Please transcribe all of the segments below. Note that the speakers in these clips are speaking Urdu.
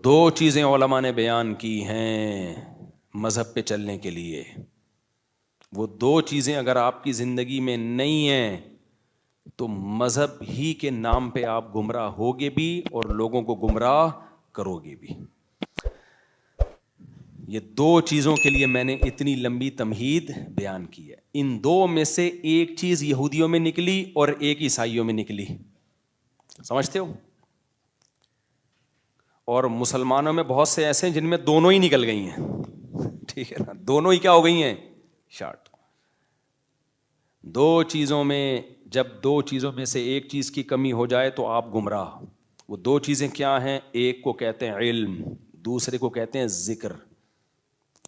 دو چیزیں علماء نے بیان کی ہیں مذہب پہ چلنے کے لیے. وہ دو چیزیں اگر آپ کی زندگی میں نہیں ہیں تو مذہب ہی کے نام پہ آپ گمراہ ہوگے بھی اور لوگوں کو گمراہ کرو گے بھی. یہ دو چیزوں کے لیے میں نے اتنی لمبی تمہید بیان کی ہے. ان دو میں سے ایک چیز یہودیوں میں نکلی اور ایک عیسائیوں میں نکلی, سمجھتے ہو؟ اور مسلمانوں میں بہت سے ایسے ہیں جن میں دونوں ہی نکل گئی ہیں. ٹھیک ہے نا, دونوں ہی کیا ہو گئی ہیں؟ شارٹ. دو چیزوں میں, جب دو چیزوں میں سے ایک چیز کی کمی ہو جائے تو آپ گمراہ. وہ دو چیزیں کیا ہیں؟ ایک کو کہتے ہیں علم, دوسرے کو کہتے ہیں ذکر.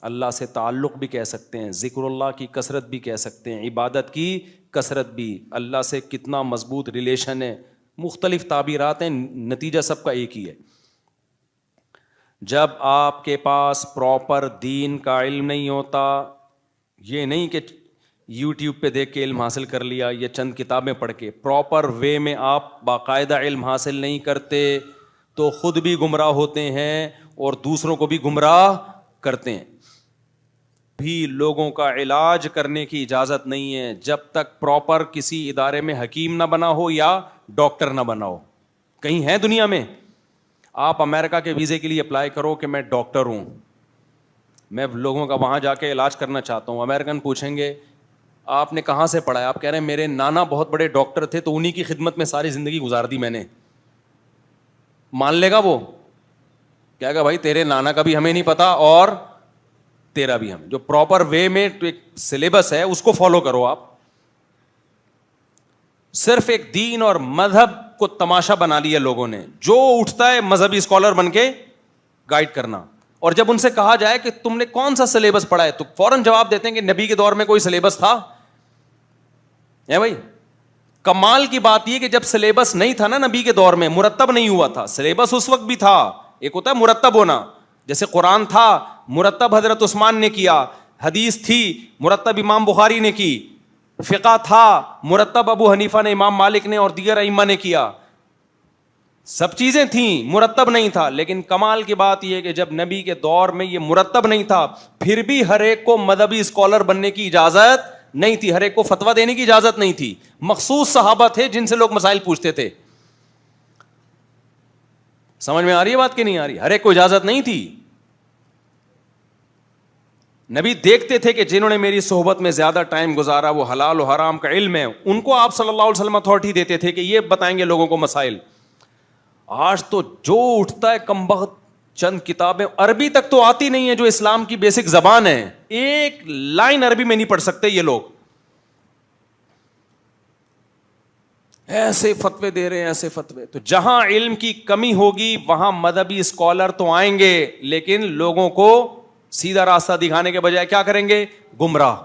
اللہ سے تعلق بھی کہہ سکتے ہیں, ذکر اللہ کی کثرت بھی کہہ سکتے ہیں, عبادت کی کثرت بھی. اللہ سے کتنا مضبوط ریلیشن ہے, مختلف تعبیرات ہیں, نتیجہ سب کا ایک ہی ہے. جب آپ کے پاس پراپر دین کا علم نہیں ہوتا, یہ نہیں کہ یوٹیوب پہ دیکھ کے علم حاصل کر لیا یا چند کتابیں پڑھ کے, پراپر وے میں آپ باقاعدہ علم حاصل نہیں کرتے تو خود بھی گمراہ ہوتے ہیں اور دوسروں کو بھی گمراہ کرتے ہیں. بھی لوگوں کا علاج کرنے کی اجازت نہیں ہے جب تک پراپر کسی ادارے میں حکیم نہ بنا ہو یا ڈاکٹر نہ بنا ہو. کہیں ہے دنیا میں آپ امریکہ کے ویزے کے لیے اپلائی کرو کہ میں ڈاکٹر ہوں, میں لوگوں کا وہاں جا کے علاج کرنا چاہتا ہوں, امریکن پوچھیں گے آپ نے کہاں سے پڑھا ہے, آپ کہہ رہے ہیں میرے نانا بہت بڑے ڈاکٹر تھے تو انہی کی خدمت میں ساری زندگی گزار دی میں نے, مان لے گا وہ؟ کہے گا بھائی تیرے نانا کا بھی ہمیں نہیں پتا اور تیرا بھی ہم. جو پراپر وے میں ایک سلیبس ہے اس کو فالو کرو. آپ صرف ایک دین اور مذہب کو تماشا بنا لیا لوگوں نے, جو اٹھتا ہے مذہبی اسکالر بن کے گائیڈ کرنا. اور جب ان سے کہا جائے کہ تم نے کون سا سلیبس پڑھا ہے تو فوراً جواب دیتے ہیں کہ نبی کے دور میں کوئی سلیبس تھا ہے بھائی. کمال کی بات یہ کہ جب سلیبس نہیں تھا نا نبی کے دور میں, مرتب نہیں ہوا تھا. سلیبس اس وقت بھی تھا, ایک ہوتا ہے مرتب ہونا, جیسے قرآن تھا مرتب حضرت عثمان نے کیا, حدیث تھی مرتب امام بخاری نے کی, فقہ تھا مرتب ابو حنیفہ نے, امام مالک نے اور دیگر ائمہ نے کیا. سب چیزیں تھیں, مرتب نہیں تھا. لیکن کمال کی بات یہ کہ جب نبی کے دور میں یہ مرتب نہیں تھا پھر بھی ہر ایک کو مذہبی اسکالر بننے کی اجازت نہیں تھی, ہر ایک کو فتویٰ دینے کی اجازت نہیں تھی. مخصوص صحابہ تھے جن سے لوگ مسائل پوچھتے تھے. سمجھ میں آ رہی ہے بات کہ نہیں آ رہی؟ ہر ایک کو اجازت نہیں تھی. نبی دیکھتے تھے کہ جنہوں نے میری صحبت میں زیادہ ٹائم گزارا وہ حلال و حرام کا علم ہے, ان کو آپ صلی اللہ علیہ وسلم اتھارٹی دیتے تھے کہ یہ بتائیں گے لوگوں کو مسائل. آج تو جو اٹھتا ہے کمبخت چند کتابیں, عربی تک تو آتی نہیں ہے جو اسلام کی بیسک زبان ہے, ایک لائن عربی میں نہیں پڑھ سکتے یہ لوگ, ایسے فتوے دے رہے ہیں ایسے فتوے. تو جہاں علم کی کمی ہوگی وہاں مذہبی اسکالر تو آئیں گے لیکن لوگوں کو سیدھا راستہ دکھانے کے بجائے کیا کریں گے؟ گمراہ.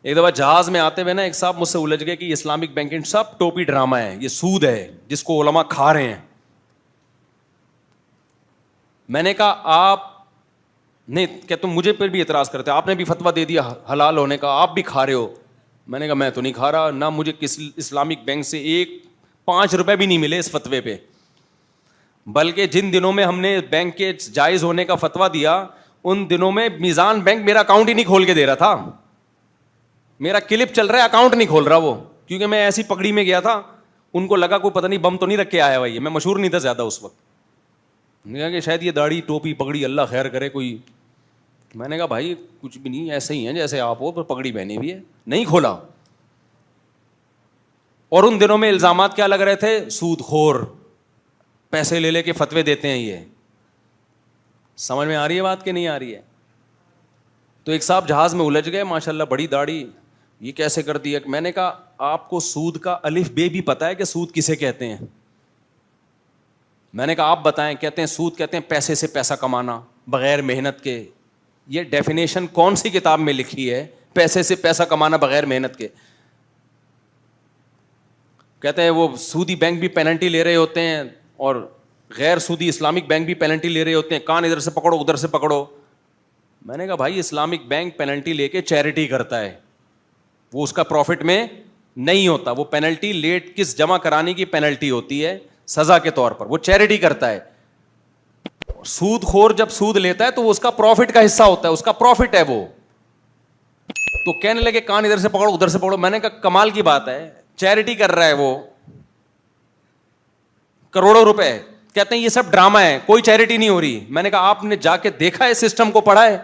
ایک دفعہ جہاز میں آتے ہوئے نا ایک صاحب مجھ سے الجھ گئے کہ یہ اسلامک بینکنگ سب ٹوپی ڈرامہ ہے, یہ سود ہے جس کو علماء کھا رہے ہیں. میں نے کہا آپ نہیں کہ تم مجھے پھر بھی اعتراض کرتے, آپ نے بھی فتویٰ دے دیا حلال ہونے کا, آپ بھی کھا رہے ہو. میں نے کہا میں تو نہیں کھا رہا, نہ مجھے کس اسلامک بینک سے 5 روپے بھی نہیں ملے اس فتوے پہ. بلکہ جن دنوں میں ہم نے بینک کے جائز ہونے کا فتویٰ دیا ان دنوں میں میزان بینک میرا اکاؤنٹ ہی نہیں کھول کے دے رہا تھا. میرا کلپ چل رہا ہے, اکاؤنٹ نہیں کھول رہا وہ, کیونکہ میں ایسی پگڑی میں گیا تھا, ان کو لگا کوئی پتہ نہیں بم تو نہیں رکھ کے آیا بھائی. میں مشہور نہیں تھا زیادہ اس وقت, میں نے کہا کہ شاید یہ داڑھی ٹوپی پگڑی اللہ خیر کرے کوئی. میں نے کہا بھائی کچھ بھی نہیں, ایسے ہی ہیں جیسے آپ ہو, پر پگڑی پہنی بھی ہے. نہیں کھولا. اور ان دنوں میں الزامات کیا لگ رہے تھے؟ سود خور, پیسے لے لے کے فتوے دیتے ہیں یہ. سمجھ میں آ رہی ہے بات کہ نہیں آ رہی ہے؟ تو ایک صاحب جہاز میں الجھ گئے, ماشاءاللہ بڑی داڑھی, یہ کیسے کر دیا. میں نے کہا آپ کو سود کا الف بے بھی پتہ ہے کہ سود کسے کہتے ہیں؟ میں نے کہا آپ بتائیں. کہتے ہیں سود کہتے ہیں پیسے سے پیسہ کمانا بغیر محنت کے. یہ ڈیفینیشن کون سی کتاب میں لکھی ہے, پیسے سے پیسہ کمانا بغیر محنت کے؟ کہتے ہیں وہ سودی بینک بھی پینلٹی لے رہے ہوتے ہیں اور غیر سودی اسلامک بینک بھی پینلٹی لے رہے ہوتے ہیں, کان ادھر سے پکڑو ادھر سے پکڑو. میں نے کہا بھائی اسلامک بینک پینلٹی لے کے چیریٹی کرتا ہے, وہ اس کا پروفٹ میں نہیں ہوتا. وہ پینلٹی لیٹ کس جمع کرانے کی پینلٹی ہوتی ہے, سزا کے طور پر, وہ چیریٹی کرتا ہے. سود خور جب سود لیتا ہے تو وہ اس کا پروفٹ کا حصہ ہوتا ہے, اس کا پروفٹ ہے وہ. تو کہنے لگے کان ادھر سے پکڑو ادھر سے پکڑو. میں نے کہا کمال کی بات ہے, چیریٹی کر رہا ہے وہ, کروڑوں روپے. کہتے ہیں یہ سب ڈرامہ ہے, کوئی چیریٹی نہیں ہو رہی. میں نے کہا آپ نے جا کے دیکھا ہے, سسٹم کو پڑھا ہے؟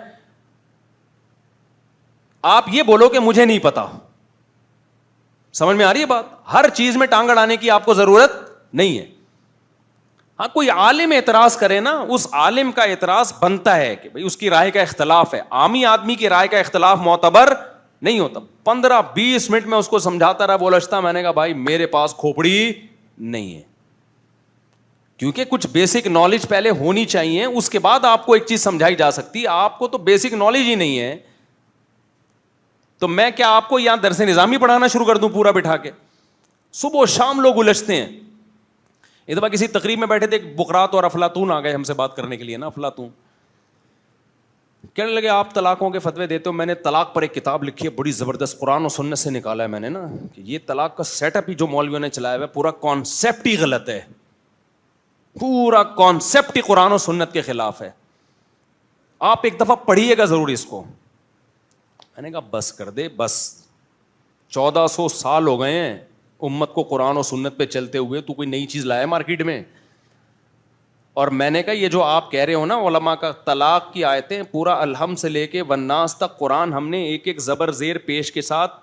آپ یہ بولو کہ مجھے نہیں پتا. سمجھ میں آ رہی ہے بات؟ ہر چیز میں ٹانگ اڑانے کی آپ کو ضرورت نہیں ہے. ہاں کوئی عالم اعتراض کرے نا, اس عالم کا اعتراض بنتا ہے کہ بھئی اس کی رائے کا اختلاف ہے. عامی آدمی کی رائے کا اختلاف معتبر نہیں ہوتا. 15-20 منٹ میں اس کو سمجھاتا رہا بولشتا. میں نے کہا بھائی میرے پاس کھوپڑی نہیں ہے, کیونکہ کچھ بیسک نالج پہلے ہونی چاہیے, اس کے بعد آپ کو ایک چیز سمجھائی جا سکتی ہے. آپ کو تو بیسک نالج ہی نہیں ہے, تو میں کیا آپ کو یہاں درس نظامی پڑھانا شروع کر دوں پورا بٹھا کے؟ صبح و شام لوگ الجھتے ہیں. ایک دفعہ کسی تقریب میں بیٹھے تھے, بقرات اور افلاطون آ گئے ہم سے بات کرنے کے لیے نا. افلاطون کہنے لگے آپ طلاقوں کے فتوے دیتے ہو. میں نے طلاق پر ایک کتاب لکھی ہے بڑی زبردست, قرآن و سنت سے نکالا ہے میں نے نا, کہ یہ طلاق کا سیٹ اپ ہی جو مولویوں نے چلایا ہوا ہے پورا کانسیپٹ ہی غلط ہے, پورا کانسیپٹ ہی قرآن و سنت کے خلاف ہے. آپ ایک دفعہ پڑھیے گا ضرور اس کو. میں نے کہا بس کر دے بس, 1400 سال ہو گئے ہیں امت کو قرآن و سنت پہ چلتے ہوئے, تو کوئی نئی چیز لایا مارکیٹ میں؟ اور میں نے کہا یہ جو آپ کہہ رہے ہو نا علماء کا, طلاق کی آیتیں پورا الحمد سے لے کے والناس تک قرآن ہم نے ایک ایک زبر زیر پیش کے ساتھ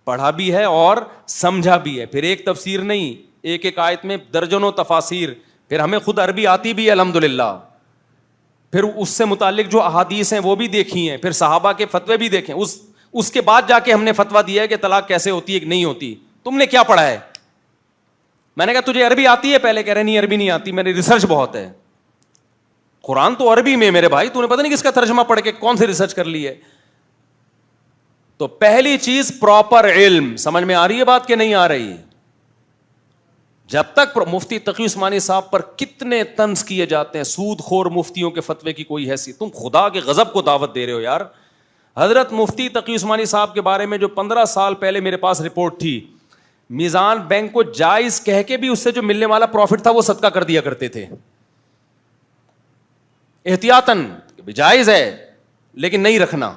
پڑھا بھی ہے اور سمجھا بھی ہے. پھر ایک تفسیر نہیں, ایک ایک آیت میں درجنوں تفاسیر. پھر ہمیں خود عربی آتی بھی ہے الحمدللہ. پھر اس سے متعلق جو احادیث ہیں وہ بھی دیکھی ہیں, پھر صحابہ کے فتوے بھی دیکھیں. اس کے بعد جا کے ہم نے فتویٰ دیا ہے کہ طلاق کیسے ہوتی ہے کہ نہیں ہوتی. تم نے کیا پڑھا ہے؟ میں نے کہا تجھے عربی آتی ہے؟ پہلے کہہ رہے نہیں عربی نہیں آتی, میں نے ریسرچ بہت ہے. قرآن تو عربی میں میرے بھائی, تو نے پتہ نہیں کس کا ترجمہ پڑھ کے کون سی ریسرچ کر لی ہے. تو پہلی چیز پراپر علم. سمجھ میں آ رہی ہے بات کہ نہیں آ رہی؟ جب تک مفتی تقی عثمانی صاحب پر کتنے طنز کیے جاتے ہیں, سود خور مفتیوں کے فتوے کی کوئی حیثیت. تم خدا کے غضب کو دعوت دے رہے ہو یار. حضرت مفتی تقی عثمانی صاحب کے بارے میں جو 15 سال پہلے میرے پاس رپورٹ تھی, میزان بینک کو جائز کہہ کے بھی اس سے جو ملنے والا پروفٹ تھا وہ صدقہ کر دیا کرتے تھے احتیاطاً, جائز ہے لیکن نہیں رکھنا,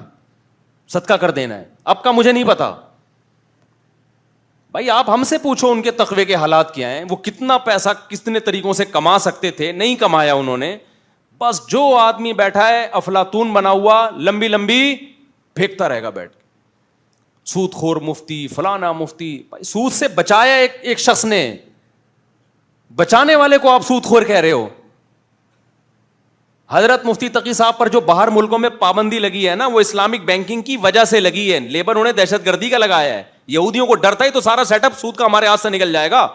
صدقہ کر دینا ہے. اب کا مجھے نہیں پتا بھائی, آپ ہم سے پوچھو ان کے تقوی کے حالات کیا ہیں, وہ کتنا پیسہ کتنے طریقوں سے کما سکتے تھے, نہیں کمایا انہوں نے. بس جو آدمی بیٹھا ہے افلاطون بنا ہوا, لمبی لمبی پھینکتا رہے گا بیٹھ کے. سود خور مفتی, فلانا مفتی. بھائی سود سے بچایا ایک شخص نے, بچانے والے کو آپ سود خور کہہ رہے ہو. حضرت مفتی تقی صاحب پر جو باہر ملکوں میں پابندی لگی ہے نا, وہ اسلامک بینکنگ کی وجہ سے لگی ہے. لیبر انہیں دہشت گردی کا لگایا ہے. یہودیوں کو ڈرتا ہی تو سارا سیٹ اپ سود کا ہمارے ہاتھ سے نکل جائے گا.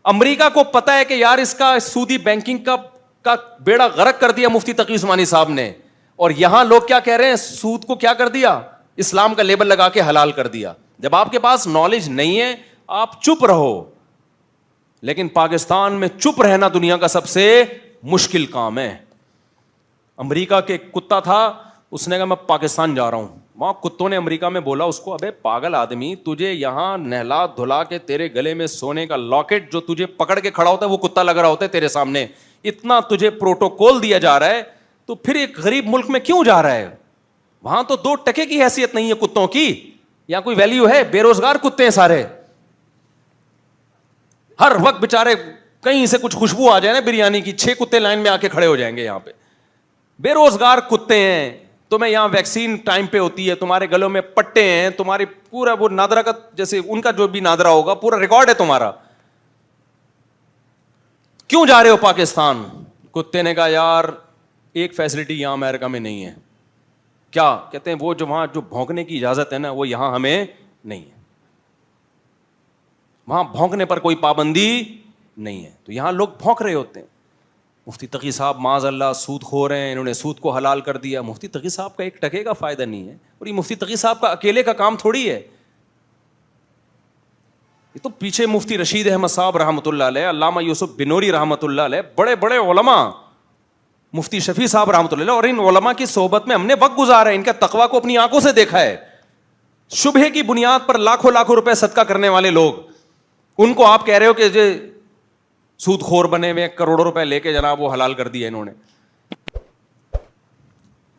امریکہ کو پتا ہے کہ یار اس کا سودی بینکنگ کا بیڑا غرق کر دیا مفتی تقی عثمانی صاحب نے, اور یہاں لوگ کیا کہہ رہے ہیں, سود کو کیا کر دیا, اسلام کا لیبل لگا کے حلال کر دیا. جب آپ کے پاس نالج نہیں ہے آپ چپ رہو, لیکن پاکستان میں چپ رہنا دنیا کا سب سے مشکل کام ہے. امریکہ کے کتا تھا, اس نے کہا میں پاکستان جا رہا ہوں. وہاں کتوں نے امریکہ میں بولا اس کو, ابے پاگل آدمی, تجھے یہاں نہلا دھلا کے تیرے گلے میں سونے کا لاکٹ جو تجھے پکڑ کے کھڑا ہوتا ہے وہ کتا لگ رہا ہوتا ہے تیرے سامنے, اتنا تجھے پروٹوکول دیا جا رہا ہے, تو پھر ایک غریب ملک میں کیوں جا رہا ہے؟ وہاں تو 2 ٹکے کی حیثیت نہیں ہے کتوں کی, یا کوئی ویلیو ہے؟ بے روزگار کتے ہیں سارے. ہر وقت بےچارے کہیں سے کچھ خوشبو آ جائے نا بریانی کی, 6 کتے لائن میں آ کے کھڑے ہو جائیں گے یہاں پہ. بے روزگار کتے ہیں. تمہیں یہاں ویکسین ٹائم پہ ہوتی ہے, تمہارے گلوں میں پٹے ہیں, تمہاری پورا وہ نادرا کا جیسے ان کا جو بھی نادرا ہوگا پورا ریکارڈ ہے تمہارا. کیوں جا رہے ہو پاکستان؟ کتے نے کہا یار ایک فیسلٹی یہاں امریکہ میں نہیں ہے. کیا کہتے ہیں؟ وہ جو وہاں جو بھونکنے کی اجازت ہے نا وہ یہاں ہمیں نہیں ہے. وہاں بھونکنے پر کوئی پابندی نہیں ہے, تو یہاں لوگ بھونک رہے ہوتے ہیں. مفتی تقی صاحب معاذ اللہ سود خور ہیں, انہوں نے سود کو حلال کر دیا. مفتی تقی صاحب کا ایک ٹکے کا فائدہ نہیں ہے, اور یہ مفتی تقی صاحب کا اکیلے کا کام تھوڑی ہے. یہ تو پیچھے مفتی رشید احمد صاحب رحمۃ اللہ علیہ, علامہ یوسف بنوری رحمۃ اللہ علیہ, بڑے بڑے علماء, مفتی شفیع صاحب رحمۃ اللہ علیہ, اور ان علماء کی صحبت میں ہم نے وقت گزارا ہے, ان کا تقویٰ کو اپنی آنکھوں سے دیکھا ہے. شبہے کی بنیاد پر لاکھوں لاکھوں روپے صدقہ کرنے والے لوگ, ان کو آپ کہہ رہے ہو کہ سود خور بنے ہوئے, کروڑوں روپے لے کے جناب وہ حلال کر دیا انہوں نے.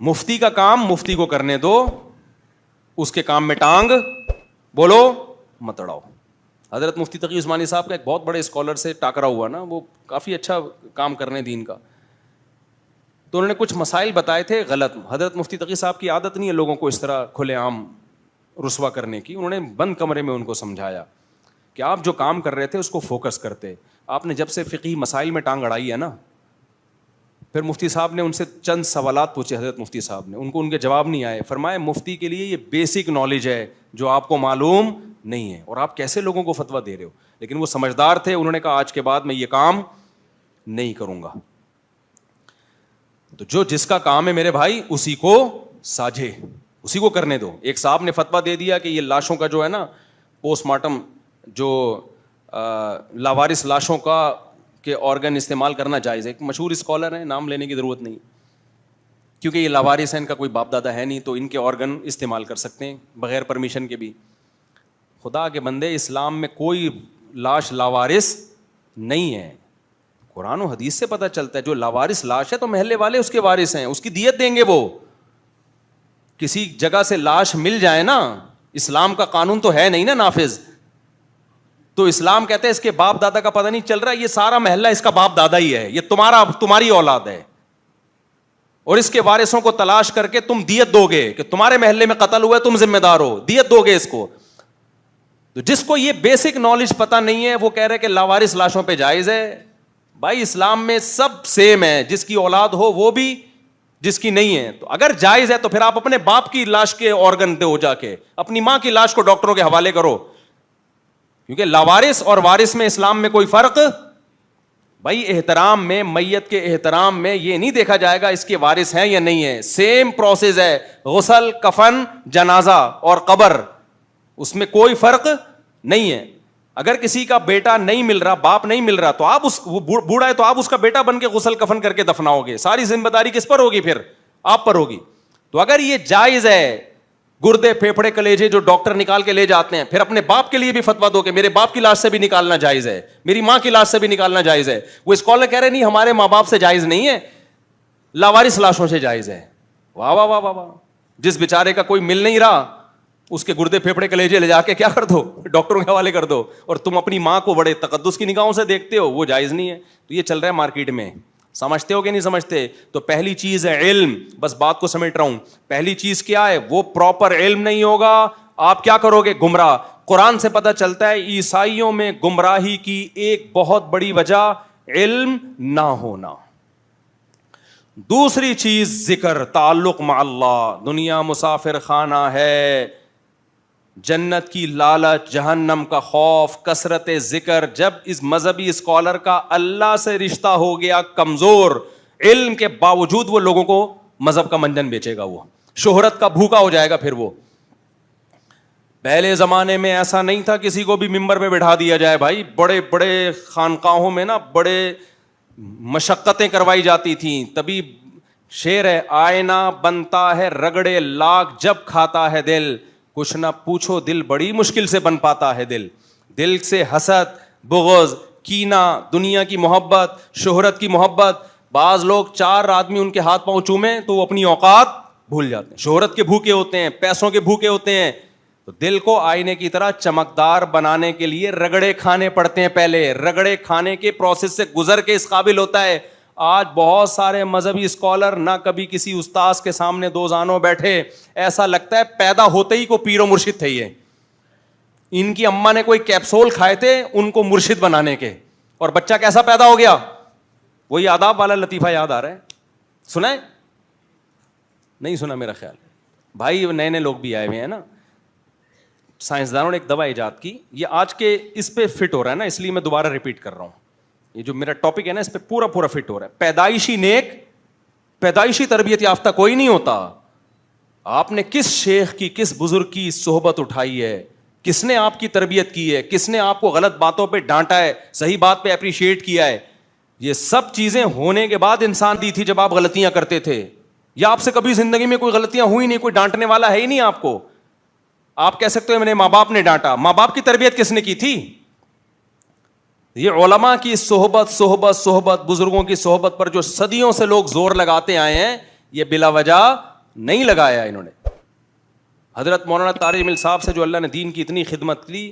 مفتی کا کام مفتی کو کرنے دو, اس کے کام میں ٹانگ بولو مت اڑاؤ. حضرت مفتی تقی عثمانی صاحب کا ایک بہت بڑے اسکالر سے ٹاکرا ہوا نا, وہ کافی اچھا کام کرنے دین کا, تو انہوں نے کچھ مسائل بتائے تھے غلط. حضرت مفتی تقی صاحب کی عادت نہیں ہے لوگوں کو اس طرح کھلے عام رسوا کرنے کی. انہوں نے بند کمرے میں ان کو سمجھایا کہ آپ جو کام کر رہے تھے اس کو فوکس کرتے. آپ نے جب سے فقہی مسائل میں ٹانگ اڑائی ہے نا, پھر مفتی صاحب نے ان سے چند سوالات پوچھے, حضرت مفتی صاحب نے, ان کے جواب نہیں آئے. فرمایا مفتی کے لیے یہ بیسک نالج ہے جو آپ کو معلوم نہیں ہے, اور آپ کیسے لوگوں کو فتویٰ دے رہے ہو. لیکن وہ سمجھدار تھے, انہوں نے کہا آج کے بعد میں یہ کام نہیں کروں گا. تو جو جس کا کام ہے میرے بھائی اسی کو ساجھے, اسی کو کرنے دو. ایک صاحب نے فتویٰ دے دیا کہ یہ لاشوں کا جو ہے نا پوسٹ مارٹم, جو لاوارث لاشوں کا کہ آرگن استعمال کرنا جائز ہے. ایک مشہور اسکالر ہیں, نام لینے کی ضرورت نہیں, کیونکہ یہ لاوارث ہیں, ان کا کوئی باپ دادا ہے نہیں, تو ان کے آرگن استعمال کر سکتے ہیں بغیر پرمیشن کے بھی. خدا کے بندے, اسلام میں کوئی لاش لاوارث نہیں ہے. قرآن و حدیث سے پتہ چلتا ہے جو لاوارث لاش ہے تو محلے والے اس کے وارث ہیں, اس کی دیت دیں گے. وہ کسی جگہ سے لاش مل جائے نا, اسلام کا قانون تو ہے نہیں نا نافذ, تو اسلام کہتے ہیں اس کے باپ دادا کا پتہ نہیں چل رہا, یہ سارا محلہ اس کا باپ دادا ہی ہے, یہ تمہاری اولاد ہے, اور اس کے وارثوں کو تلاش کر کے تم دیت دو گے کہ تمہارے محلے میں قتل ہوا ہے, تم ذمہ دار ہو, دیت دو گے اس کو. تو جس کو یہ بیسک نالج پتہ نہیں ہے وہ کہہ رہے کہ لاوارث لاشوں پہ جائز ہے. بھائی اسلام میں سب سیم ہے, جس کی اولاد ہو وہ بھی, جس کی نہیں ہے. تو اگر جائز ہے تو پھر آپ اپنے باپ کی لاش کے آرگن دو, جا کے اپنی ماں کی لاش کو ڈاکٹروں کے حوالے کرو, کیونکہ لاوارث اور وارث میں اسلام میں کوئی فرق. بھائی احترام میں, میت کے احترام میں یہ نہیں دیکھا جائے گا اس کے وارث ہیں یا نہیں ہے, سیم پروسیس ہے, غسل, کفن, جنازہ اور قبر, اس میں کوئی فرق نہیں ہے. اگر کسی کا بیٹا نہیں مل رہا, باپ نہیں مل رہا, تو آپ وہ بوڑھا ہے تو آپ اس کا بیٹا بن کے غسل کفن کر کے دفناؤ گے. ساری ذمہ داری کس پر ہوگی پھر؟ آپ پر ہوگی. تو اگر یہ جائز ہے, گردے پھیپھڑے کلیجے جو ڈاکٹر نکال کے لے جاتے ہیں, پھر اپنے باپ کے لیے بھی فتویٰ دو کہ میرے باپ کی لاش سے بھی نکالنا جائز ہے, میری ماں کی لاش سے بھی نکالنا جائز ہے. وہ اسکالر کہہ رہے نہیں ہمارے ماں باپ سے جائز نہیں ہے, لاوارث لاشوں سے جائز ہے. واہ واہ واہ واہ. جس بیچارے کا کوئی مل نہیں رہا اس کے گردے پھیپھڑے کلیجے لے جا کے کیا کر دو, ڈاکٹروں کے حوالے کر دو, اور تم اپنی ماں کو بڑے تقدس کی نگاہوں سے دیکھتے ہو, وہ جائز نہیں ہے. تو یہ چل رہا ہے مارکیٹ میں, سمجھتے ہو کہ نہیں سمجھتے؟ تو پہلی چیز ہے علم. بس بات کو سمیٹ رہا ہوں. پہلی چیز کیا ہے؟ وہ پراپر علم نہیں ہوگا, آپ کیا کرو گے؟ گمراہ. قرآن سے پتہ چلتا ہے عیسائیوں میں گمراہی کی ایک بہت بڑی وجہ علم نہ ہونا. دوسری چیز ذکر, تعلق مع اللہ. دنیا مسافر خانہ ہے, جنت کی لالچ, جہنم کا خوف, کثرت ذکر. جب اس مذہبی اسکالر کا اللہ سے رشتہ ہو گیا کمزور, علم کے باوجود وہ لوگوں کو مذہب کا منجن بیچے گا, وہ شہرت کا بھوکا ہو جائے گا. پھر وہ پہلے زمانے میں ایسا نہیں تھا کسی کو بھی ممبر پہ بٹھا دیا جائے. بھائی بڑے بڑے خانقاہوں میں نا بڑے مشقتیں کروائی جاتی تھیں. تبھی شعر ہے, آئینہ بنتا ہے رگڑے لاکھ جب کھاتا ہے دل, کچھ نہ پوچھو دل بڑی مشکل سے بن پاتا ہے دل. دل سے حسد, بغض, کینہ, دنیا کی محبت, شہرت کی محبت. بعض لوگ 4 آدمی ان کے ہاتھ پاؤں چومیں تو وہ اپنی اوقات بھول جاتے ہیں, شہرت کے بھوکے ہوتے ہیں, پیسوں کے بھوکے ہوتے ہیں. تو دل کو آئینے کی طرح چمکدار بنانے کے لیے رگڑے کھانے پڑتے ہیں. پہلے رگڑے کھانے کے پروسیس سے گزر کے اس قابل ہوتا ہے. آج بہت سارے مذہبی اسکالر نہ کبھی کسی استاذ کے سامنے 2 زانوں بیٹھے, ایسا لگتا ہے پیدا ہوتے ہی کو پیر و مرشد تھے. یہ ان کی اماں نے کوئی کیپسول کھائے تھے ان کو مرشد بنانے کے, اور بچہ کیسا پیدا ہو گیا. وہی آداب والا لطیفہ یاد آ رہا ہے, سنا ہے نہیں سنا میرا خیال. بھائی نئے نئے لوگ بھی آئے ہوئے ہیں نا. سائنسدانوں نے ایک دوا ایجاد کی, یہ آج کے اس پہ فٹ ہو رہا ہے نا, اس لیے میں دوبارہ ریپیٹ کر رہا ہوں. یہ جو میرا ٹاپک ہے نا اس پہ پورا فٹ ہو رہا ہے. پیدائشی نیک, پیدائشی تربیت یافتہ کوئی نہیں ہوتا. آپ نے کس شیخ کی, کس بزرگ کی صحبت اٹھائی ہے, کس نے آپ کی تربیت کی ہے, کس نے آپ کو غلط باتوں پہ ڈانٹا ہے, صحیح بات پہ اپریشیٹ کیا ہے. یہ سب چیزیں ہونے کے بعد انسان دی تھی جب آپ غلطیاں کرتے تھے, یا آپ سے کبھی زندگی میں کوئی غلطیاں ہوئی نہیں, کوئی ڈانٹنے والا ہے ہی نہیں آپ کو. آپ کہہ سکتے ہو میرے ماں باپ نے ڈانٹا, ماں باپ کی تربیت کس نے کی تھی؟ یہ علماء کی صحبت صحبت صحبت بزرگوں کی صحبت پر جو صدیوں سے لوگ زور لگاتے آئے ہیں, یہ بلا وجہ نہیں لگایا انہوں نے. حضرت مولانا طارق جمیل صاحب سے جو اللہ نے دین کی اتنی خدمت کی,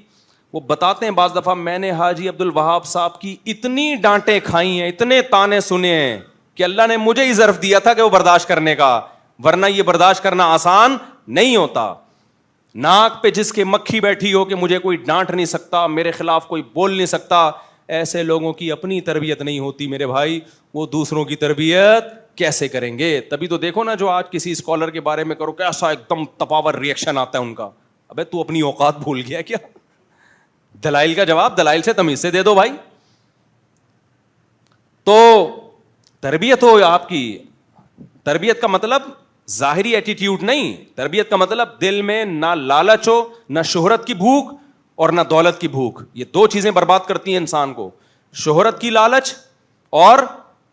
وہ بتاتے ہیں بعض دفعہ میں نے حاجی عبد الوہاب صاحب کی اتنی ڈانٹیں کھائی ہیں, اتنے تانے سنے ہیں کہ اللہ نے مجھے ہی ظرف دیا تھا کہ وہ برداشت کرنے کا, ورنہ یہ برداشت کرنا آسان نہیں ہوتا. ناک پہ جس کے مکھی بیٹھی ہو کہ مجھے کوئی ڈانٹ نہیں سکتا, میرے خلاف کوئی بول نہیں سکتا, ایسے لوگوں کی اپنی تربیت نہیں ہوتی میرے بھائی, وہ دوسروں کی تربیت کیسے کریں گے؟ تبھی تو دیکھو نا, جو آج کسی اسکالر کے بارے میں کرو کیسا ایک دم تپاور ریئیکشن آتا ہے ان کا. ابے تو اپنی اوقات بھول گیا کیا؟ دلائل کا جواب دلائل سے تمیز سے دے دو بھائی. تو تربیت ہو آپ کی, تربیت کا مطلب ظاہری ایٹیٹیوڈ نہیں, تربیت کا مطلب دل میں نہ لالچ ہو, نہ شہرت کی بھوک اور نہ دولت کی بھوک. یہ دو چیزیں برباد کرتی ہیں انسان کو, شہرت کی لالچ اور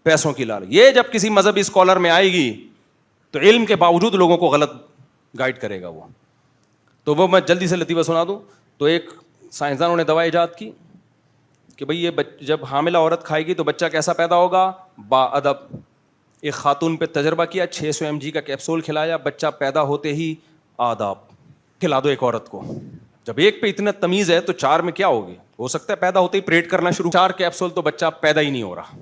پیسوں کی لالچ. یہ جب کسی مذہبی اسکالر میں آئے گی تو علم کے باوجود لوگوں کو غلط گائیڈ کرے گا وہ. تو وہ میں جلدی سے لطیفہ سنا دوں. تو ایک سائنسدانوں نے دوا ایجاد کی کہ بھئی یہ جب حاملہ عورت کھائے گی تو بچہ کیسا پیدا ہوگا؟ با ادب. ایک خاتون پہ تجربہ کیا, 600 mg کا کیپسول کھلایا, بچہ پیدا ہوتے ہی آداب. کھلا دو ایک عورت کو, جب ایک پہ اتنا تمیز ہے تو 4 میں کیا ہوگی؟ ہو سکتا ہے پیدا ہوتے ہی پریڈ کرنا شروع. 4 کیپسول تو بچہ پیدا ہی نہیں ہو رہا.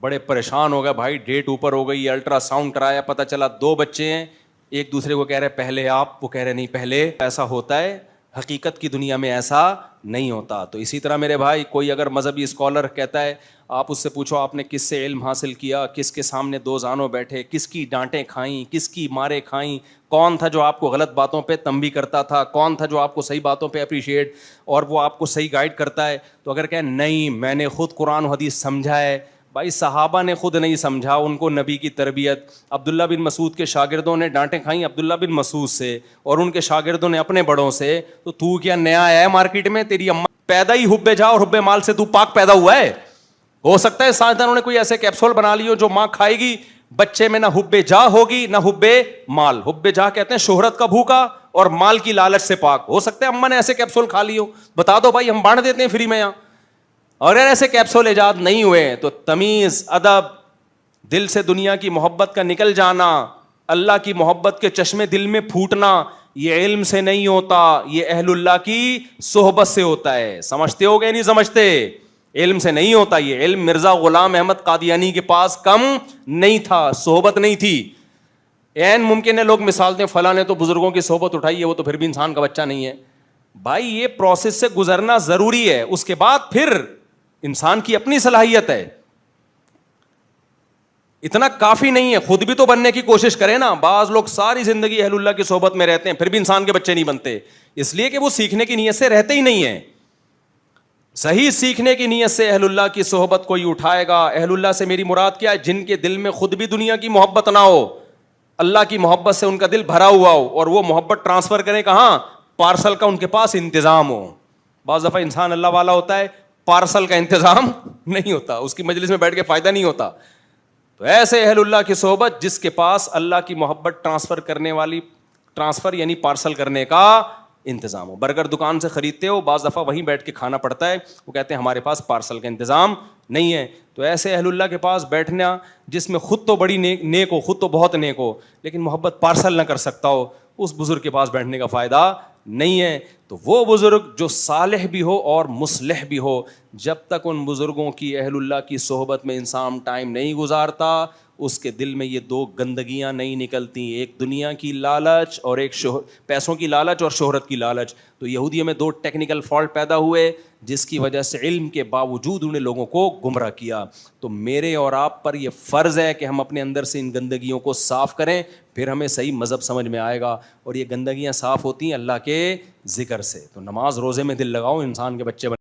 بڑے پریشان ہو گئے بھائی, ڈیٹ اوپر ہو گئی, الٹرا ساؤنڈ کرایا, پتہ چلا 2 بچے ہیں. ایک دوسرے کو کہہ رہے پہلے آپ, وہ کہہ رہے نہیں پہلے. ایسا ہوتا ہے, حقیقت کی دنیا میں ایسا نہیں ہوتا. تو اسی طرح میرے بھائی, کوئی اگر مذہبی اسکالر کہتا ہے, آپ اس سے پوچھو آپ نے کس سے علم حاصل کیا, کس کے سامنے 2 زانوں بیٹھے, کس کی ڈانٹیں کھائیں, کس کی مارے کھائیں, کون تھا جو آپ کو غلط باتوں پہ تنبیہ کرتا تھا, کون تھا جو آپ کو صحیح باتوں پہ اپریشیٹ اور وہ آپ کو صحیح گائیڈ کرتا ہے. تو اگر کہیں نہیں میں نے خود قرآن و حدیث سمجھا ہے, بھائی صحابہ نے خود نہیں سمجھا, ان کو نبی کی تربیت. عبداللہ بن مسعود کے شاگردوں نے ڈانٹیں کھائیں عبداللہ بن مسعود سے, اور ان کے شاگردوں نے اپنے بڑوں سے. تو کیا نیا آیا ہے مارکیٹ میں؟ تیری اماں پیدا ہی حب جا اور حب مال سے تو پاک پیدا ہوا ہے. ہو سکتا ہے سائنسدانوں نے کوئی ایسے کیپسول بنا لی ہو جو ماں کھائے گی, بچے میں نہ حب جا ہوگی نہ حب مال. حب جا کہتے ہیں شہرت کا بھوکا, اور مال کی لالچ سے پاک. ہو سکتا ہے اماں نے ایسے کیپسول کھا لی ہو, بتا دو بھائی ہم بانٹ دیتے ہیں فری میں یہاں. اور اگر ایسے کیپسول ایجاد نہیں ہوئے تو تمیز, ادب, دل سے دنیا کی محبت کا نکل جانا, اللہ کی محبت کے چشمے دل میں پھوٹنا, یہ علم سے نہیں ہوتا, یہ اہل اللہ کی صحبت سے ہوتا ہے. سمجھتے ہو گئے نہیں سمجھتے؟ علم سے نہیں ہوتا. یہ علم مرزا غلام احمد قادیانی کے پاس کم نہیں تھا, صحبت نہیں تھی. این ممکن ہے لوگ مثال دیں فلاں نے تو بزرگوں کی صحبت اٹھائی ہے, وہ تو پھر بھی انسان کا بچہ نہیں ہے. بھائی یہ پروسیس سے گزرنا ضروری ہے, اس کے بعد پھر انسان کی اپنی صلاحیت ہے. اتنا کافی نہیں ہے, خود بھی تو بننے کی کوشش کرے نا. بعض لوگ ساری زندگی اہل اللہ کی صحبت میں رہتے ہیں پھر بھی انسان کے بچے نہیں بنتے, اس لیے کہ وہ سیکھنے کی نیت سے رہتے ہی نہیں ہیں. صحیح سیکھنے کی نیت سے اہل اللہ کی صحبت کوئی اٹھائے گا. اہل اللہ سے میری مراد کیا ہے؟ جن کے دل میں خود بھی دنیا کی محبت نہ ہو, اللہ کی محبت سے ان کا دل بھرا ہوا ہو, اور وہ محبت ٹرانسفر کریں کہاں؟ پارسل کا ان کے پاس انتظام ہو. بعض دفعہ انسان اللہ والا ہوتا ہے, پارسل کا انتظام نہیں ہوتا, اس کی مجلس میں بیٹھ کے فائدہ نہیں ہوتا. تو ایسے اہل اللہ کی صحبت جس کے پاس اللہ کی محبت ٹرانسفر کرنے والی, ٹرانسفر یعنی پارسل کرنے کا انتظام ہو. برگر دکان سے خریدتے ہو, بعض دفعہ وہیں بیٹھ کے کھانا پڑتا ہے, وہ کہتے ہیں ہمارے پاس پارسل کا انتظام نہیں ہے. تو ایسے اہل اللہ کے پاس بیٹھنا جس میں خود تو بڑی نیک ہو, خود تو بہت نیک ہو, لیکن محبت پارسل نہ کر سکتا ہو, اس بزرگ کے پاس بیٹھنے کا فائدہ نہیں ہے. تو وہ بزرگ جو صالح بھی ہو اور مصلح بھی ہو, جب تک ان بزرگوں کی اہل اللہ کی صحبت میں انسان ٹائم نہیں گزارتا, اس کے دل میں یہ 2 گندگیاں نہیں نکلتی, ایک دنیا کی لالچ اور ایک پیسوں کی لالچ اور شہرت کی لالچ. تو یہودیوں میں 2 ٹیکنیکل فالٹ پیدا ہوئے جس کی وجہ سے علم کے باوجود انہیں لوگوں کو گمراہ کیا. تو میرے اور آپ پر یہ فرض ہے کہ ہم اپنے اندر سے ان گندگیوں کو صاف کریں, پھر ہمیں صحیح مذہب سمجھ میں آئے گا. اور یہ گندگیاں صاف ہوتی ہیں اللہ کے ذکر سے. تو نماز روزے میں دل لگاؤ, انسان کے بچے